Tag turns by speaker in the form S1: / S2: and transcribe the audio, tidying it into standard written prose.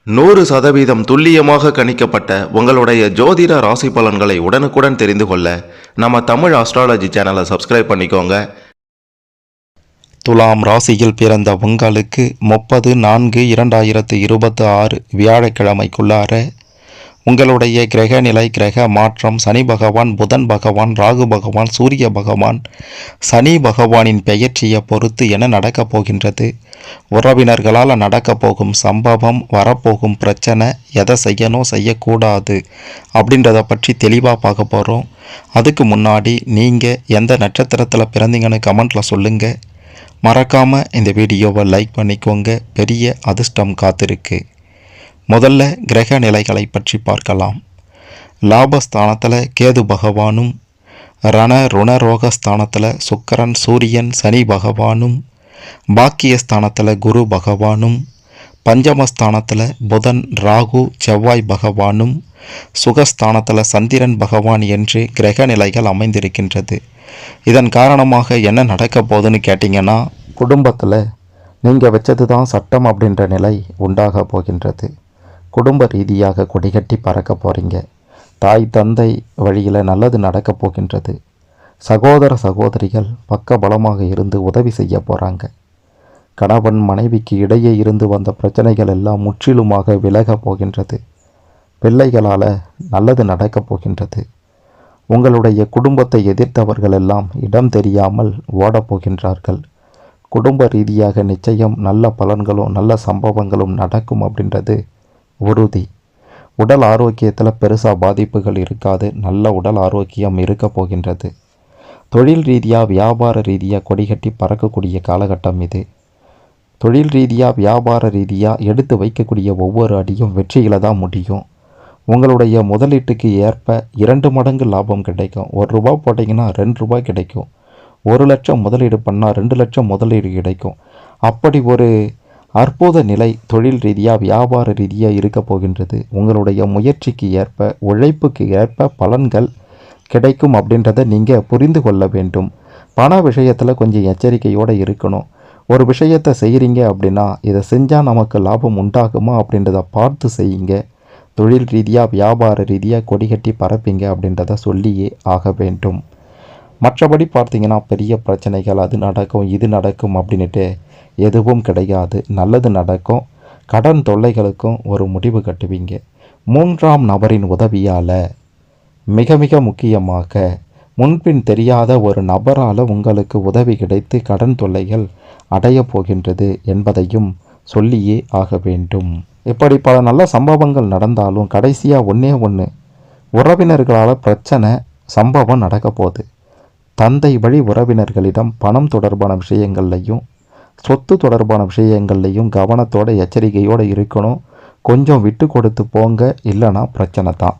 S1: 100% துல்லியமாக கணிக்கப்பட்ட உங்களுடைய ஜோதிட ராசி பலன்களை உடனுக்குடன் தெரிந்து கொள்ள நம்ம தமிழ் ஆஸ்ட்ராலஜி சேனலை சப்ஸ்கிரைப் பண்ணிக்கோங்க.
S2: துலாம் ராசியில் பிறந்த உங்களுக்கு 30/4/2026 வியாழக்கிழமைக்குள்ளார உங்களுடைய கிரக நிலை, கிரக மாற்றம், சனி பகவான், புதன் பகவான், ராகு பகவான், சூரிய பகவான், சனி பகவானின் பெயர்ச்சியை பொறுத்து என நடக்கப் போகின்றது, உறவினர்களால் நடக்கப் போகும் சம்பவம், வரப்போகும் பிரச்சனை, எதை செய்யணும் செய்யக்கூடாது அப்படின்றத பற்றி தெளிவாக பார்க்க போகிறோம். அதுக்கு முன்னாடி நீங்கள் எந்த நட்சத்திரத்தில் பிறந்தீங்கன்னு கமெண்ட்டில் சொல்லுங்கள். மறக்காமல் இந்த வீடியோவை லைக் பண்ணிக்கோங்க. பெரிய அதிர்ஷ்டம் காத்திருக்கு. முதல்ல கிரக நிலைகளை பற்றி பார்க்கலாம். லாபஸ்தானத்தில் கேது பகவானும், ருணரோகஸ்தானத்தில் சுக்கிரன், சூரியன், சனி பகவானும், பாக்கியஸ்தானத்தில் குரு பகவானும், பஞ்சமஸ்தானத்தில் புதன், ராகு, செவ்வாய் பகவானும், சுகஸ்தானத்தில் சந்திரன் பகவான் என்று கிரக நிலைகள் அமைந்திருக்கின்றது. இதன் காரணமாக என்ன நடக்க போகுதுன்னு கேட்டிங்கன்னா, குடும்பத்தில் நீங்கள் வச்சது தான் சட்டம் அப்படின்ற நிலை உண்டாக போகின்றது. குடும்ப ரீதியாக கொடிகட்டி பறக்க போகிறீங்க. தாய் தந்தை வழியில் நல்லது நடக்கப் போகின்றது. சகோதர சகோதரிகள் பக்க பலமாக இருந்து உதவி செய்ய போகிறாங்க. கணவன் மனைவிக்கு இடையே இருந்து வந்த பிரச்சனைகள் எல்லாம் முற்றிலுமாக விலகப் போகின்றது. பிள்ளைகளால் நல்லது நடக்கப் போகின்றது. உங்களுடைய குடும்பத்தை எதிர்த்தவர்கள் எல்லாம் இடம் தெரியாமல் ஓடப்போகின்றார்கள். குடும்ப ரீதியாக நிச்சயம் நல்ல பலன்களும் நல்ல சம்பவங்களும் நடக்கும் அப்படின்றது உறுதி. உடல் ஆரோக்கியத்தில் பெருசாக பாதிப்புகள் இருக்காது. நல்ல உடல் ஆரோக்கியம் இருக்க போகின்றது. தொழில் ரீதியாக, வியாபார ரீதியாக கொடிகட்டி பறக்கக்கூடிய காலகட்டம் இது. தொழில் ரீதியாக, வியாபார ரீதியாக எடுத்து வைக்கக்கூடிய ஒவ்வொரு அடியும் வெற்றியில் தான் முடியும். உங்களுடைய முதலீட்டுக்கு ஏற்ப 2 மடங்கு லாபம் கிடைக்கும். ₹1 போட்டிங்கன்னா ₹2 கிடைக்கும். 1 லட்சம் முதலீடு பண்ணால் 2 லட்சம் முதலீடு கிடைக்கும். அப்படி ஒரு அற்புத நிலை தொழில் ரீதியாக, வியாபார ரீதியாக இருக்க போகின்றது. உங்களுடைய முயற்சிக்கு ஏற்ப, உழைப்புக்கு ஏற்ப பலன்கள் கிடைக்கும் அப்படின்றத நீங்கள் புரிந்து கொள்ள வேண்டும். பண விஷயத்தில் கொஞ்சம் எச்சரிக்கையோடு இருக்கணும். ஒரு விஷயத்தை செய்கிறீங்க அப்படின்னா, இதை செஞ்சால் நமக்கு லாபம் உண்டாகுமா அப்படின்றத பார்த்து செய்யுங்க. தொழில் ரீதியாக, வியாபார ரீதியாக கொடிகட்டி பறப்பீங்க அப்படின்றத சொல்லியே ஆக வேண்டும். மற்றபடி பார்த்தீங்கன்னா பெரிய பிரச்சனைகள் அது நடக்கும் இது நடக்கும் அப்படின்ட்டு எதுவும் கிடையாது. நல்லது நடக்கும். கடன் தொல்லைகளுக்கும் ஒரு முடிவு கட்டுவீங்க. 3ஆம் நபரின் உதவியால், மிக மிக முக்கியமாக முன்பின் தெரியாத ஒரு நபரால் உங்களுக்கு உதவி கிடைத்து கடன் தொல்லைகள் அடைய போகின்றது என்பதையும் சொல்லியே ஆக வேண்டும். இப்படி பல நல்ல சம்பவங்கள் நடந்தாலும் கடைசியாக ஒன்று உறவினர்களால் பிரச்சனை சம்பவம் நடக்க போகுது. தந்தை வழி உறவினர்களிடம் பணம் தொடர்பான விஷயங்கள்லையும், சொத்து தொடர்பான விஷயங்கள்லையும் கவனத்தோட எச்சரிக்கையோடு இருக்கணும். கொஞ்சம் விட்டு கொடுத்து போங்க, இல்லைனா பிரச்சனை தான்.